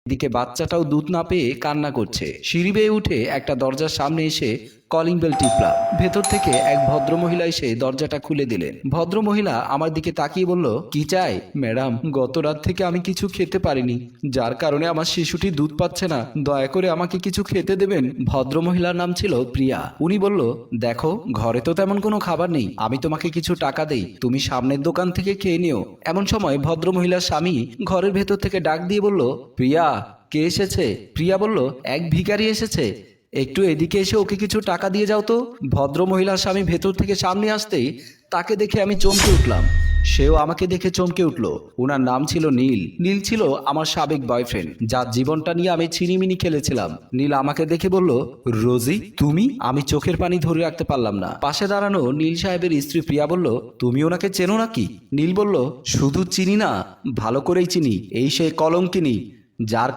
এদিকে বাচ্চাটাও দুধ না পেয়ে কান্না করছে। সিঁড়ি বেয়ে উঠে একটা দরজার সামনে এসে কলিং বেল টিপলাম। ভেতর থেকে এক ভদ্রমহিলা এসে দরজাটা খুলে দিলেন। ভদ্রমহিলা আমার দিকে তাকিয়ে বলল, কি চাই? ম্যাডাম, গত রাত থেকে আমি কিছু খেতে পারিনি, যার কারণে আমার শিশুটি দুধ পাচ্ছে না, দয়া করে আমাকে কিছু খেতে দেবেন। ভদ্রমহিলার নাম ছিল প্রিয়া। উনি বলল, দেখো, ঘরে তো তেমন কোনো খাবার নেই, আমি তোমাকে কিছু টাকা দেই, তুমি সামনের দোকান থেকে খেয়ে নিও। এমন সময় ভদ্রমহিলার স্বামী ঘরের ভেতর থেকে ডাক দিয়ে বলল, প্রিয়া, কে এসেছে? প্রিয়া বলল, এক ভিখারি এসেছে, একটু এদিকে এসে ওকে কিছু টাকা দিয়ে যাও তো। ভদ্র মহিলার স্বামী ভেতর থেকে সামনে আসতেই তাকে দেখে আমি চমকে উঠলাম। সেও আমাকে দেখে চমকে উঠল। ওনার নাম ছিল নীল। নীল ছিল আমার সাবেক বয়ফ্রেন্ড, যার জীবনটা নিয়ে আমি ছিনিমিনি খেলেছিলাম। নীল আমাকে দেখে বলল, রোজি, তুমি? আমি চোখের পানি ধরে রাখতে পারলাম না। পাশে দাঁড়ানো নীল সাহেবের স্ত্রী প্রিয়া বলল, তুমি ওনাকে চেনো নাকি? নীল বলল, শুধু চিনি না, ভালো করেই চিনি, এই সেই কলঙ্কিনী, যার